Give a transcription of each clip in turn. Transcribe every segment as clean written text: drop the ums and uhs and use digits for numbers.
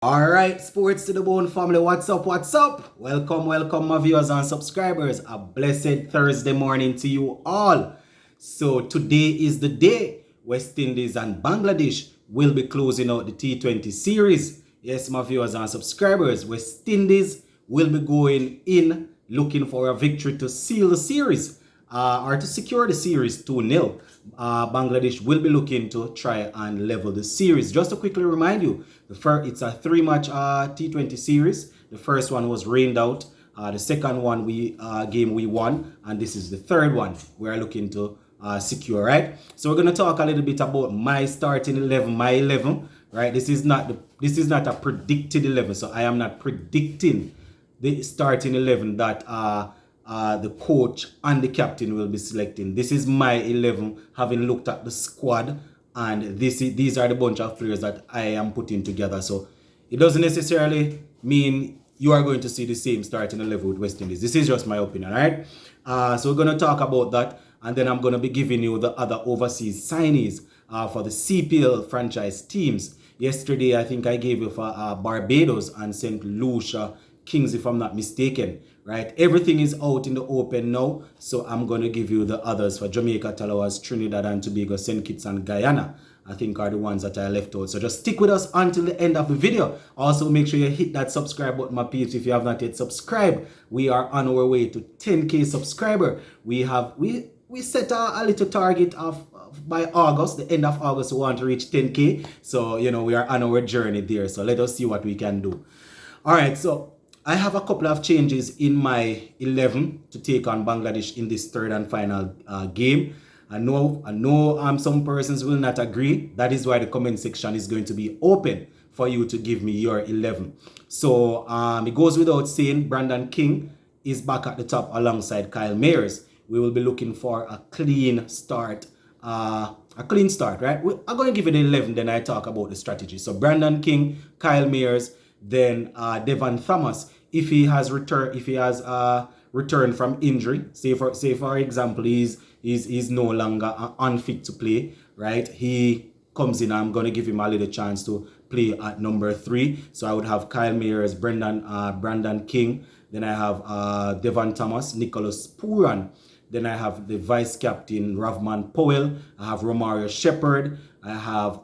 Alright, sports to the bone family, what's up, what's up? Welcome my viewers and subscribers. A blessed Thursday morning to you all. So today is the day West Indies and Bangladesh will be closing out the T20 series. Yes, my viewers and subscribers, West Indies will be going in looking for a victory to seal the series or to secure the series 2-0. Bangladesh will be looking to try and level the series. Just to quickly remind you, it's a 3-match T20 series. The first one was rained out. The second one game we won, and this is the third one we are looking to secure. Right. So we're going to talk a little bit about my starting 11, my 11. Right. This is not a predicted 11, so I am not predicting the starting 11 that the coach and the captain will be selecting. This is my 11, having looked at the squad, and these are the bunch of players that I am putting together. So it doesn't necessarily mean you are going to see the same starting 11 with West Indies. This is just my opinion, all right? So we're going to talk about that, and then I'm going to be giving you the other overseas signees for the CPL franchise teams. Yesterday, I think I gave you for Barbados and St. Lucia Kings, if I'm not mistaken, right? Everything is out in the open now, so I'm going to give you the others for Jamaica, Tallawahs, Trinidad and Tobago, St. Kitts and Guyana. I think are the ones that I left out. So just stick with us until the end of the video. Also, make sure you hit that subscribe button, my peeps, if you have not yet subscribed. We are on our way to 10K subscriber. We set a little target of by August, the end of August, we want to reach 10K. So, we are on our journey there. So let us see what we can do. All right, so I have a couple of changes in my 11 to take on Bangladesh in this third and final game. I know some persons will not agree. That is why the comment section is going to be open for you to give me your 11. So it goes without saying, Brandon King is back at the top alongside Kyle Mayers. We will be looking for a clean start. Right? I'm going to give it 11, then I talk about the strategy. So Brandon King, Kyle Mayers, then Devon Thomas, if he has returned from injury, say for example he's no longer unfit to play, right? He comes in, I'm gonna give him a little chance to play at number 3. So I would have Kyle Mayers, Brandon King, then I have Devon Thomas, Nicholas Puran, then I have the vice captain Ravman Powell, I have Romario Shepherd, I have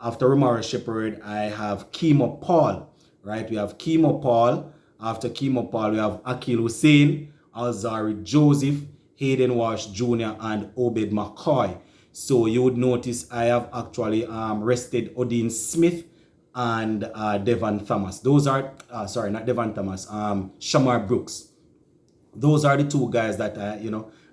after Romario Shepherd, I have Kemo Paul, right? We have Kemo Paul. After Kemo Paul, we have Akil Hussein, Alzari Joseph, Hayden Walsh Jr., and Obed McCoy. So you would notice I have actually rested Odin Smith and Devon Thomas. Those are, sorry, not Devon Thomas, Shamar Brooks. Those are the two guys that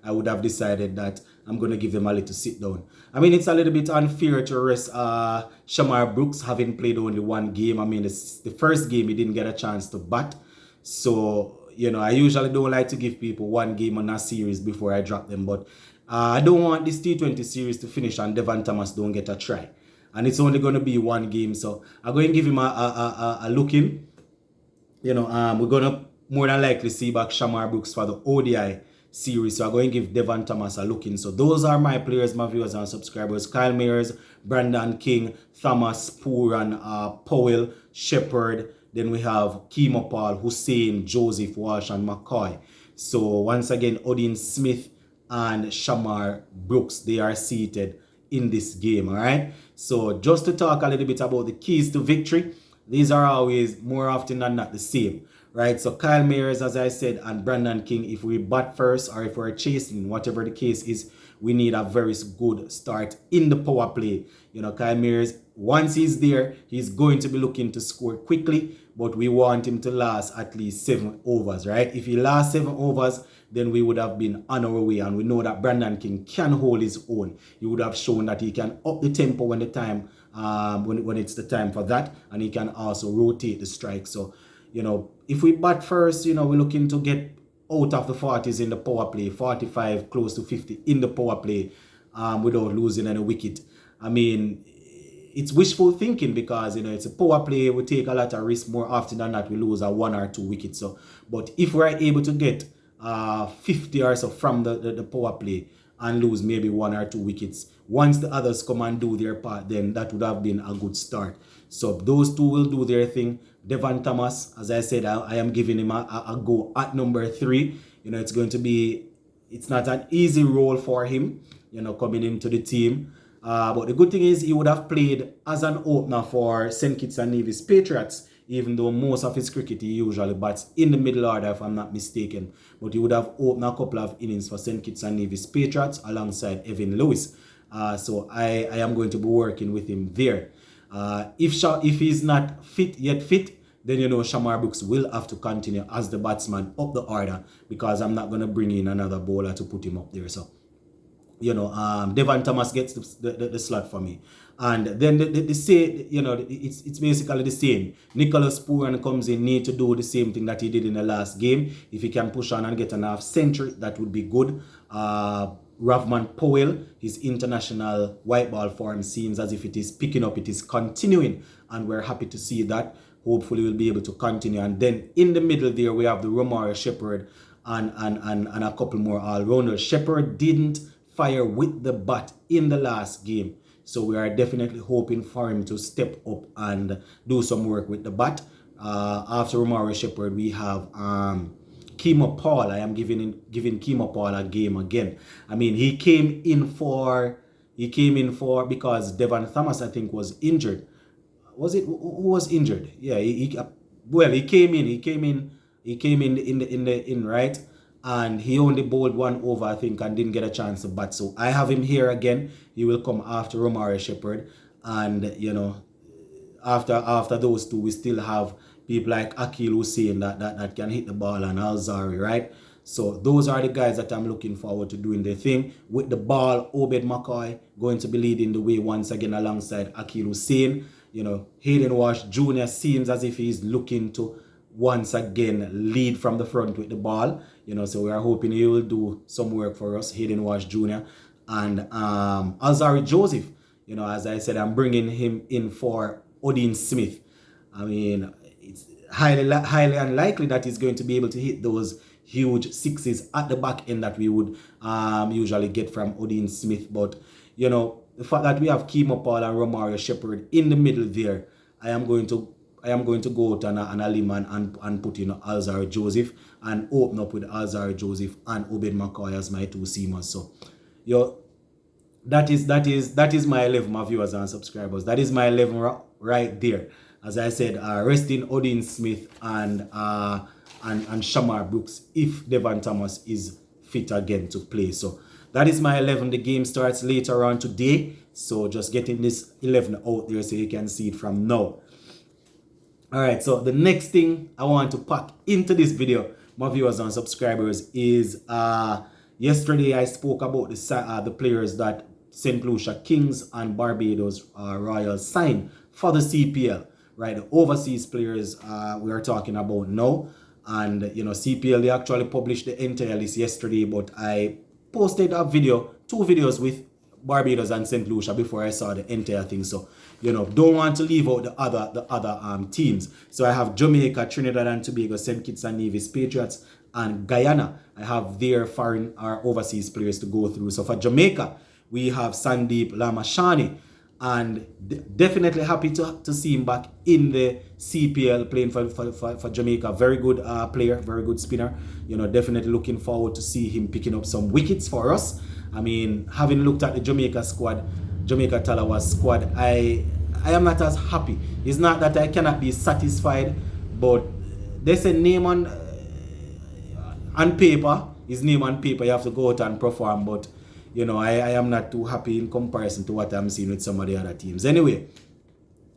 I would have decided that I'm going to give them a little sit down. I mean, it's a little bit unfair to rest Shamar Brooks, having played only one game. I mean, the first game he didn't get a chance to bat. So, I usually don't like to give people one game on a series before I drop them. But I don't want this T20 series to finish and Devon Thomas don't get a try. And it's only going to be one game. So I'm going to give him a look in. We're going to more than likely see back Shamar Brooks for the ODI series. So I'm going to give Devon Thomas a look in. So those are my players, my viewers and subscribers. Kyle Mayers, Brandon King, Thomas, Puran, Powell, Shepherd. Then we have Kemo Paul, Hussein, Joseph, Walsh, and McCoy. So once again, Odin Smith and Shamar Brooks, they are seated in this game, all right? So just to talk a little bit about the keys to victory, these are always more often than not the same. Right, so Kyle Mayers, as I said, and Brandon King, if we bat first or if we're chasing, whatever the case is, we need a very good start in the power play. Kyle Mayers, once he's there, he's going to be looking to score quickly, but we want him to last at least 7 overs, right? If he lasts 7 overs, then we would have been on our way, and we know that Brandon King can hold his own. He would have shown that he can up the tempo when it's the time for that, and he can also rotate the strike. So if we bat first, we're looking to get out of the 40s in the power play, 45, close to 50 in the power play without losing any wicket. I mean, it's wishful thinking because, it's a power play. We take a lot of risk. More often than not, we lose a 1 or 2 wickets. So, but if we're able to get 50 or so from the power play, and lose maybe 1 or 2 wickets. Once the others come and do their part, then that would have been a good start. So those two will do their thing. Devon Thomas, as I said, I am giving him a go at number 3. It's going to be, it's not an easy role for him, coming into the team. But the good thing is he would have played as an opener for St. Kitts and Nevis Patriots, even though most of his cricket he usually bats in the middle order, if I'm not mistaken. But he would have opened a couple of innings for St. Kitts and Nevis Patriots alongside Evan Lewis. So I am going to be working with him there. If he's not yet fit, then Shamar Brooks will have to continue as the batsman up the order, because I'm not going to bring in another bowler to put him up there. So Devon Thomas gets the slot for me. And then the same, it's basically the same. Nicholas Pooran comes in, need to do the same thing that he did in the last game. If he can push on and get an half century, that would be good. Ravman Powell, his international white ball form seems as if it is picking up, it is continuing, and we're happy to see that. Hopefully we'll be able to continue. And then in the middle there, we have the Romario Shepherd and a couple more all-rounders. Shepherd didn't fire with the bat in the last game, so we are definitely hoping for him to step up and do some work with the bat. After Romario Shepherd, we have Kimo Paul. I am giving Kimo Paul a game again. I mean, he came in for because Devon Thomas, I think, was injured. Was it who was injured? Yeah, he came in, right? And he only bowled one over, I think, and didn't get a chance to bat. So I have him here again. He will come after Romario Shepherd. And, after those two, we still have people like Akil Hussain that can hit the ball, and Alzari, right? So those are the guys that I'm looking forward to doing their thing. With the ball, Obed McCoy going to be leading the way once again alongside Akil Hussain. Hayden Walsh Jr. seems as if he's looking to once again lead from the front with the ball. So we are hoping he will do some work for us, Hayden Walsh Jr. And Alzari Joseph, as I said, I'm bringing him in for Odin Smith. I mean, it's highly unlikely that he's going to be able to hit those huge sixes at the back end that we would usually get from Odin Smith. But, the fact that we have Kimo Paul and Romario Shepherd in the middle there, I am going to go out on a limb and put Alzari Joseph and open up with Alzari Joseph and Obed McCoy as my 2 seamers. So, that is my 11, my viewers and subscribers. That is my 11 right there. As I said, resting Odin Smith and Shamar Brooks if Devon Thomas is fit again to play. So that is my 11. The game starts later on today. So just getting this 11 out there so you can see it from now. Alright, so the next thing I want to pack into this video, my viewers and subscribers, is yesterday I spoke about the players that St. Lucia Kings and Barbados Royals signed for the CPL. Right, the overseas players we are talking about now. And CPL, they actually published the entire list yesterday, but I posted a video, 2 videos with Barbados and St. Lucia before I saw the entire thing. So don't want to leave out the other teams. So I have Jamaica, Trinidad and Tobago, St. Kitts and Nevis Patriots, and Guyana. I have their foreign or overseas players to go through. So for Jamaica, we have Sandeep Lamashani, and definitely happy to see him back in the CPL playing for Jamaica. Very good player, very good spinner. Definitely looking forward to see him picking up some wickets for us. I mean, having looked at the Jamaica squad, Jamaica Talawa squad, I am not as happy. It's not that I cannot be satisfied, but there's a name on paper. His name on paper, you have to go out and perform, but I am not too happy in comparison to what I'm seeing with some of the other teams. Anyway,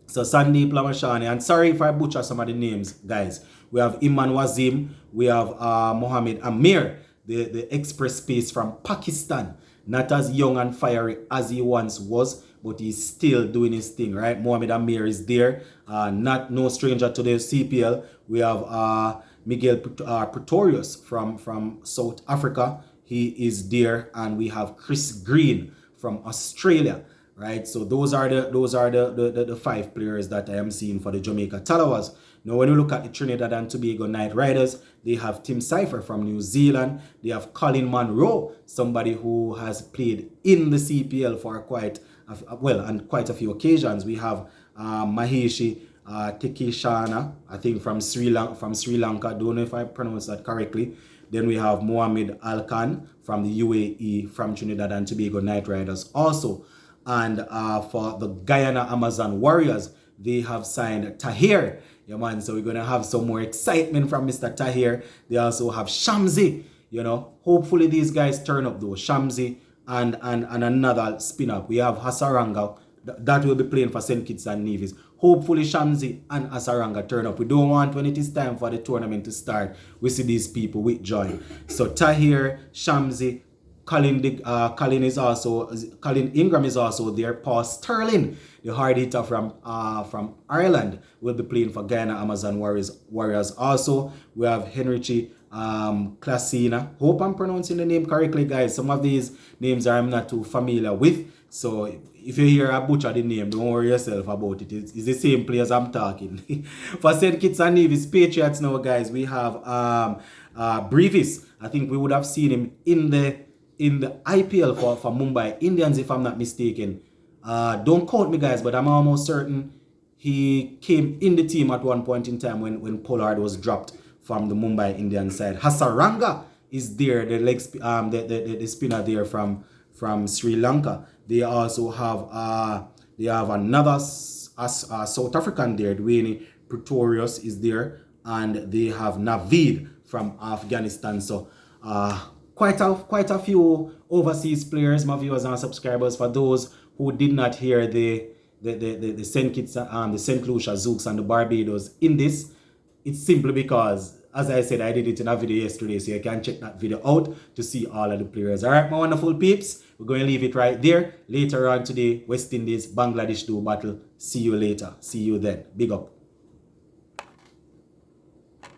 so Sandeep Lamashani, and sorry if I butcher some of the names, guys. We have Iman Wazim, we have Mohammed Amir, the express pace from Pakistan. Not as young and fiery as he once was, but he's still doing his thing, right? Mohammed Amir is there, no stranger to the CPL. We have Miguel Pretorius from South Africa. He is there, and we have Chris Green from Australia, right? So those are the 5 players that I am seeing for the Jamaica Tallawahs. Now, when you look at the Trinidad and Tobago Knight Riders, they have Tim Cypher from New Zealand. They have Colin Monroe, somebody who has played in the CPL for quite a few occasions. We have Maheshi Tekeshana, I think from Sri Lanka. Don't know if I pronounced that correctly. Then we have Mohamed Alkan from the UAE, from Trinidad and Tobago Knight Riders also. And for the Guyana Amazon Warriors, they have signed Tahir. Yeah, man, so we're going to have some more excitement from Mr. Tahir. They also have Shamsi, Hopefully these guys turn up though. Shamsi and another spin-up. We have Hasaranga. That will be playing for St. Kitts and Nevis. Hopefully Shamsi and Hasaranga turn up. We don't want, when it is time for the tournament to start, we see these people with joy. So Tahir, Shamsi, Colin Ingram is also there. Paul Sterling, the hard hitter from Ireland, will be playing for Guyana Amazon Warriors. Also, we have Henrici Klasina. Hope I'm pronouncing the name correctly, guys. Some of these names I'm not too familiar with. So if you hear a butcher the name, don't worry yourself about it. It's the same players I'm talking. For St. Kitts and Nevis Patriots now, guys, we have Brevis. I think we would have seen him in the IPL for Mumbai Indians, if I'm not mistaken. Don't quote me, guys, but I'm almost certain he came in the team at one point in time when Pollard was dropped from the Mumbai Indians side. Hasaranga is there, the spinner there from Sri Lanka. They also have another South African there. Dwayne Pretorius is there, and they have Naveed from Afghanistan. So quite a few overseas players, my viewers and subscribers. For those who did not hear the St. Kitts, the St. Lucia Zooks and the Barbados in this, it's simply because, as I said, I did it in a video yesterday, so you can check that video out to see all of the players. All right, my wonderful peeps, we're going to leave it right there. Later on today, West Indies, Bangladesh do battle. See you later. See you then. Big up.